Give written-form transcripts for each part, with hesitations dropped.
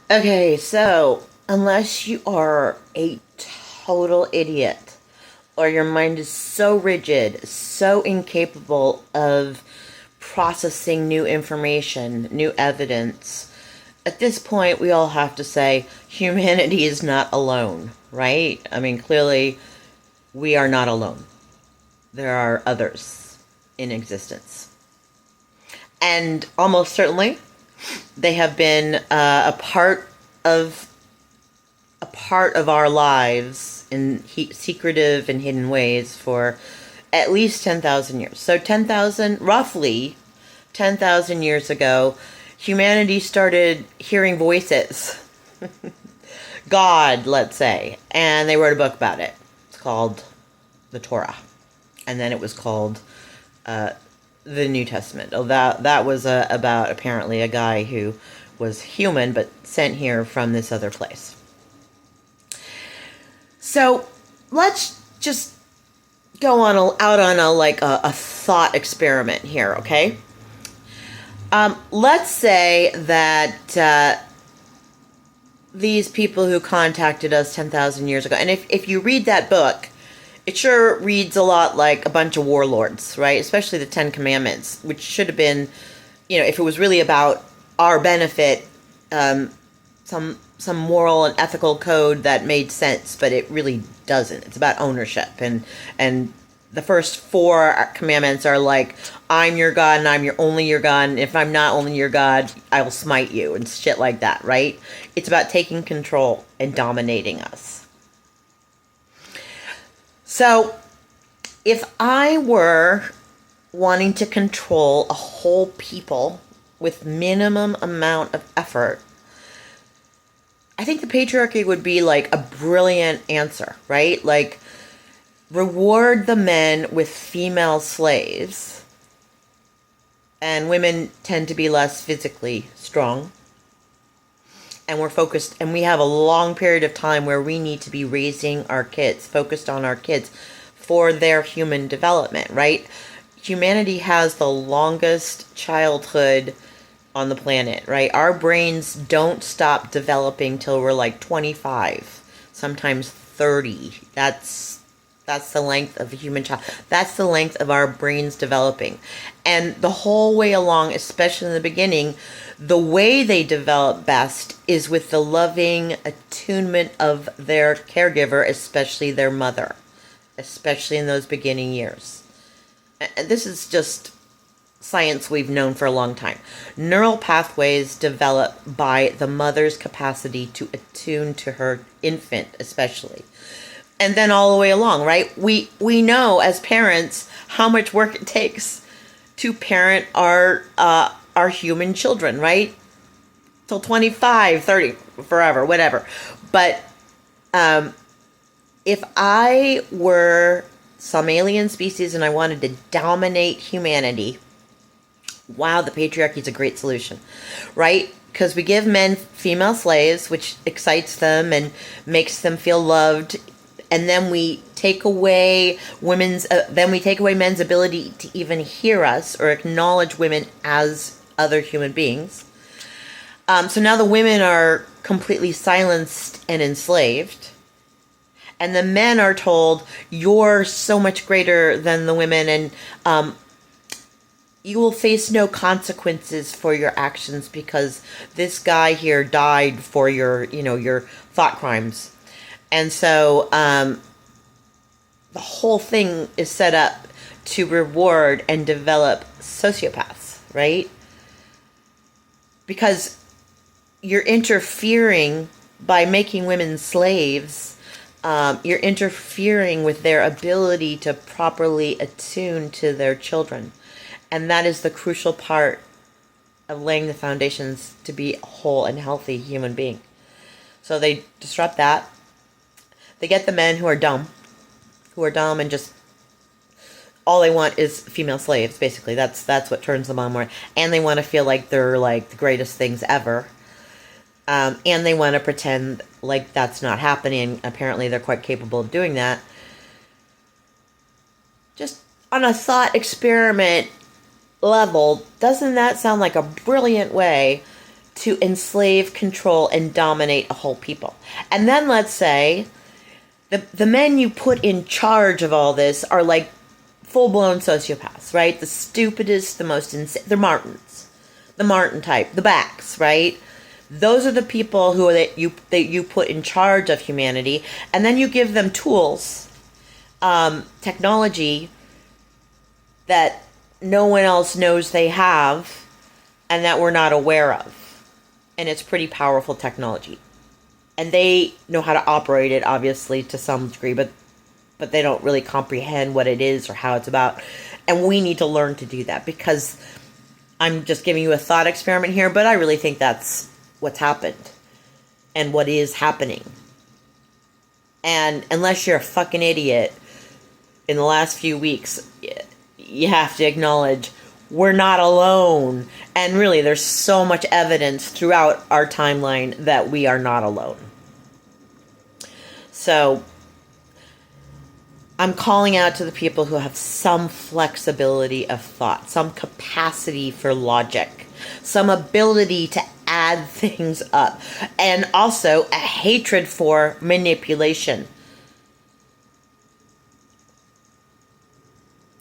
Okay, so unless you are a total idiot or your mind is so rigid, so incapable of processing new information, new evidence, at this point we all have to say humanity is not alone, right? I mean, clearly we are not alone. There are others in existence. And almost certainly they have been of a part of our lives in secretive and hidden ways for at least 10,000 years. So roughly 10,000 years ago, humanity started hearing voices. God, let's say, and they wrote a book about it. It's called the Torah. And then it was called the New Testament. Oh, that was about apparently a guy who was human but sent here from this other place. So let's just go out on a thought experiment here, okay? Let's say that these people who contacted us 10,000 years ago, and if you read that book, it sure reads a lot like a bunch of warlords, right? Especially the Ten Commandments, which should have been, if it was really about our benefit, some moral and ethical code that made sense, but it really doesn't. It's about ownership, and the first four commandments are like, I'm your God and I'm only your God, and if I'm not only your God, I will smite you, and shit like that, right? It's about taking control and dominating us. So, if I were wanting to control a whole people with minimum amount of effort, I think the patriarchy would be like a brilliant answer, right? Like, reward the men with female slaves, and women tend to be less physically strong. And we're focused, and we have a long period of time where we need to be raising our kids, focused on our kids for their human development, right? Humanity has the longest childhood on the planet, right? Our brains don't stop developing till we're like 25, sometimes 30. That's the length of a human child. That's the length of our brains developing. And the whole way along, especially in the beginning, the way they develop best is with the loving attunement of their caregiver, especially their mother, especially in those beginning years. And this is just science we've known for a long time. Neural pathways develop by the mother's capacity to attune to her infant, especially. And then all the way along, right? We know as parents how much work it takes to parent our human children, right? Till 25, 30, forever, whatever. But if I were some alien species and I wanted to dominate humanity, wow, the patriarchy is a great solution, right? Because we give men female slaves, which excites them and makes them feel loved, and then we take away men's ability to even hear us or acknowledge women as other human beings. So now the women are completely silenced and enslaved. And the men are told, you're so much greater than the women, and you will face no consequences for your actions because this guy here died for your thought crimes. And so the whole thing is set up to reward and develop sociopaths, right? Because you're interfering by making women slaves. You're interfering with their ability to properly attune to their children. And that is the crucial part of laying the foundations to be a whole and healthy human being. So they disrupt that. They get the men who are dumb and just all they want is female slaves, basically. That's what turns them on more. And they want to feel like they're like the greatest things ever. And they want to pretend like that's not happening. Apparently they're quite capable of doing that. Just on a thought experiment level, doesn't that sound like a brilliant way to enslave, control, and dominate a whole people. And then let's say the men you put in charge of all this are like full-blown sociopaths, right? The stupidest, the most insane. They're Martins. The Martin type. The backs, right? Those are the people who are that you put in charge of humanity. And then you give them tools, technology that no one else knows they have and that we're not aware of. And it's pretty powerful technology. And they know how to operate it, obviously, to some degree, but they don't really comprehend what it is or how it's about. And we need to learn to do that, because I'm just giving you a thought experiment here, but I really think that's what's happened and what is happening. And unless you're a fucking idiot, in the last few weeks, you have to acknowledge we're not alone. And really, there's so much evidence throughout our timeline that we are not alone. So I'm calling out to the people who have some flexibility of thought, some capacity for logic, some ability to add things up, and also a hatred for manipulation.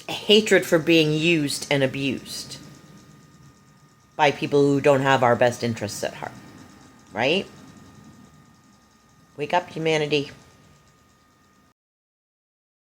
A hatred for being used and abused by people who don't have our best interests at heart. Right? Wake up, humanity.